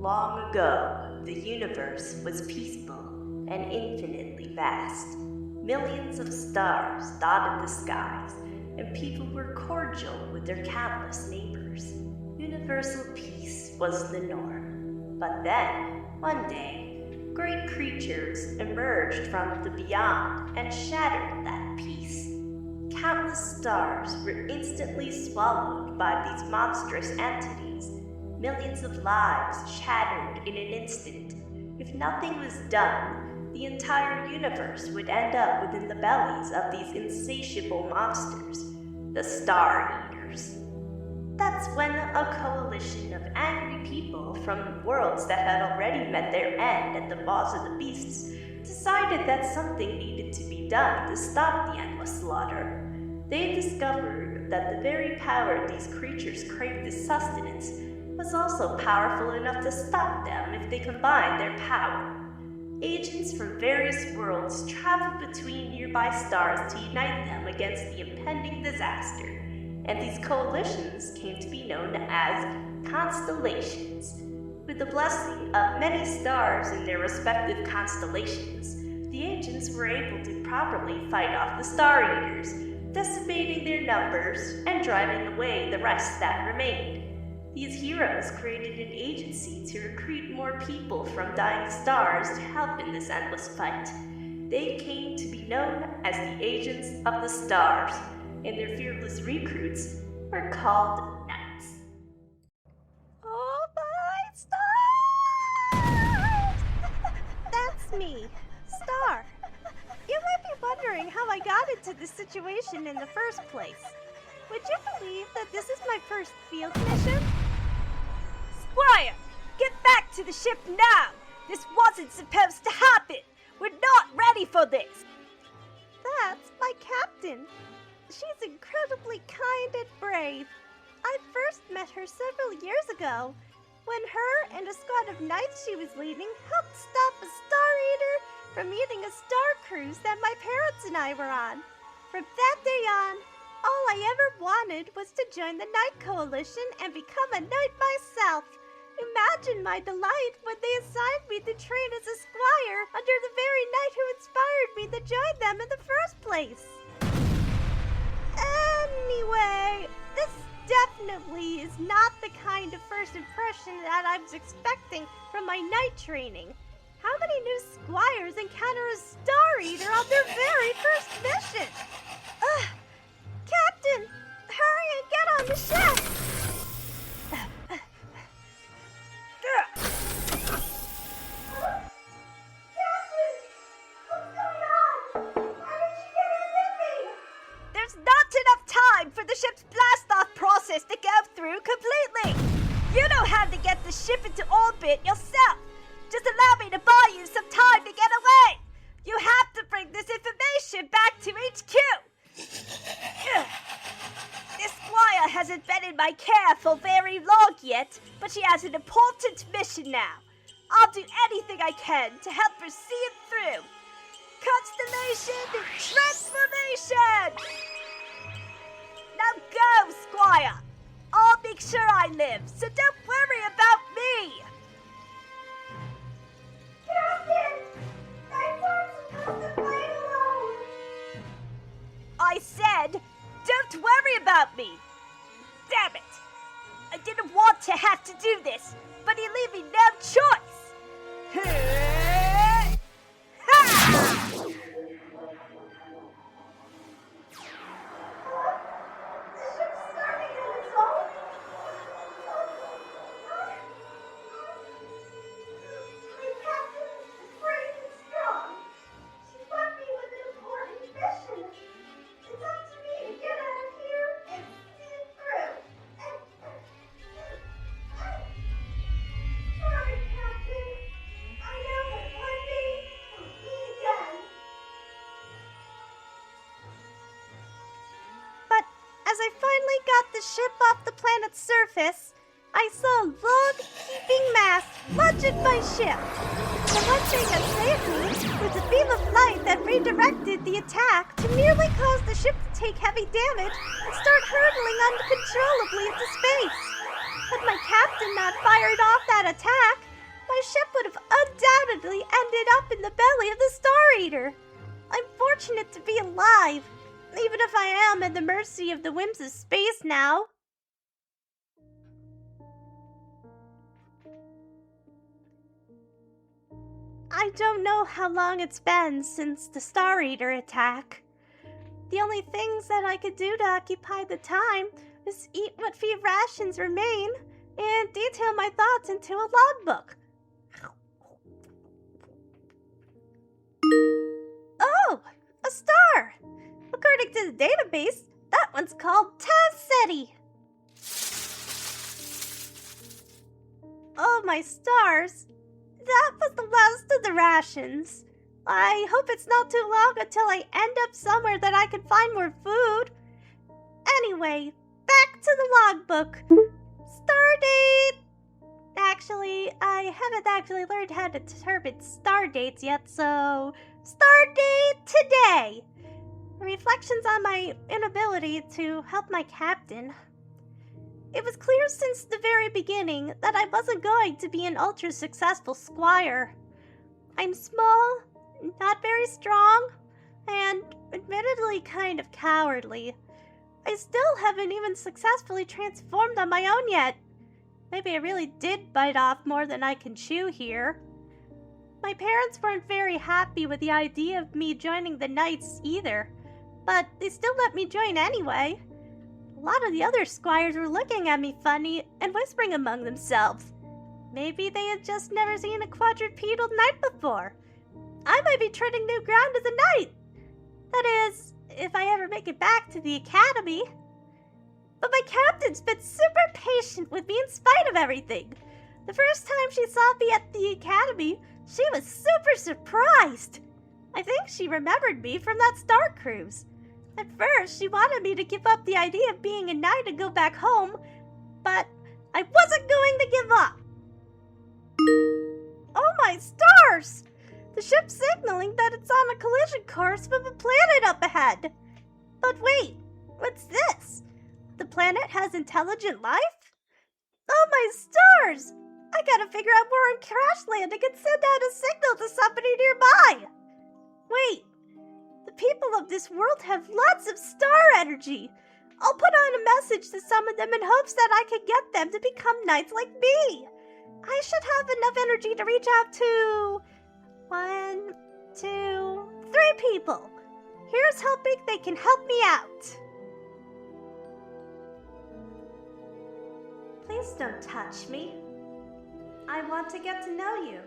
Long ago, the universe was peaceful and infinitely vast. Millions of stars dotted the skies, and people were cordial with their countless neighbors. Universal peace was the norm. But then, one day, great creatures emerged from the beyond and shattered that peace. Countless stars were instantly swallowed by these monstrous entities. Millions of lives shattered in an instant. If nothing was done, the entire universe would end up within the bellies of these insatiable monsters, the Star Eaters. That's when a coalition of angry people from worlds that had already met their end at the paws of the beasts decided that something needed to be done to stop the endless slaughter. They discovered that the very power these creatures craved as sustenance was also powerful enough to stop them if they combined their power. Agents from various worlds traveled between nearby stars to unite them against the impending disaster, and these coalitions came to be known as constellations. With the blessing of many stars in their respective constellations, the agents were able to properly fight off the Star Eaters, decimating their numbers and driving away the rest that remained. These heroes created an agency to recruit more people from dying stars to help in this endless fight. They came to be known as the Agents of the Stars, and their fearless recruits were called Knights. Oh my stars! That's me, Starr. You might be wondering how I got into this situation in the first place. Would you believe that this is my first field mission? Squire, get back to the ship now! This wasn't supposed to happen! We're not ready for this! That's my captain. She's incredibly kind and brave. I first met her several years ago, when her and a squad of knights she was leading helped stop a Star Eater from eating a star cruise that my parents and I were on. From that day on, all I ever wanted was to join the Knight Coalition and become a knight myself. Imagine my delight when they assigned me to train as a squire under the very knight who inspired me to join them in the first place. Anyway, this definitely is not the kind of first impression that I was expecting from my knight training. How many new squires encounter a Star Eater on their very first mission? Captain, hurry and get on the ship! There's not enough time for the ship's blast-off process to go through completely. You know how to get the ship into orbit yourself. Just allow me to buy you some time to get away. You have to bring this information back to HQ. This squire hasn't been in my care for very long yet, but she has an important mission now. I'll do anything I can to help her see it through. Constellation transformation! Now go, squire. I'll make sure I live, so don't worry about me. Captain! I weren't supposed to play alone! I said, don't worry about me. Damn it. I didn't want to have to do this, but he leave me no choice. Ha! As I finally got the ship off the planet's surface, I saw a long, heaping mass lunge at my ship. The one thing that saved me was a beam of light that redirected the attack to nearly cause the ship to take heavy damage and start hurtling uncontrollably into space. Had my captain not fired off that attack, my ship would have undoubtedly ended up in the belly of the Star Eater. I'm fortunate to be alive, even if I am at the mercy of the whims of space now. I don't know how long it's been since the Star Eater attack. The only things that I could do to occupy the time is eat what few rations remain and detail my thoughts into a logbook. Oh, a star! According to the database, that one's called Tassetti. Oh, my stars. That was the last of the rations. I hope it's not too long until I end up somewhere that I can find more food. Anyway, back to the logbook. Star date! Actually, I haven't actually learned how to determine star dates yet, so star date today! Reflections on my inability to help my captain. It was clear since the very beginning that I wasn't going to be an ultra-successful squire. I'm small, not very strong, and admittedly kind of cowardly. I still haven't even successfully transformed on my own yet. Maybe I really did bite off more than I can chew here. My parents weren't very happy with the idea of me joining the Knights either, but they still let me join anyway. A lot of the other squires were looking at me funny and whispering among themselves. Maybe they had just never seen a quadrupedal knight before. I might be treading new ground as a knight. That is, if I ever make it back to the academy. But my captain's been super patient with me in spite of everything. The first time she saw me at the academy, she was super surprised. I think she remembered me from that Starr cruise. At first, she wanted me to give up the idea of being a knight and go back home, but I wasn't going to give up. Oh my stars! The ship's signaling that it's on a collision course with a planet up ahead. But wait, what's this? The planet has intelligent life? Oh my stars! I gotta figure out where I'm crash landing and send out a signal to somebody nearby. Wait, the people of this world have lots of star energy. I'll put on a message to some of them in hopes that I can get them to become knights like me. I should have enough energy to reach out to 1, 2, 3 people. Here's hoping they can help me out. Please don't touch me. I want to get to know you.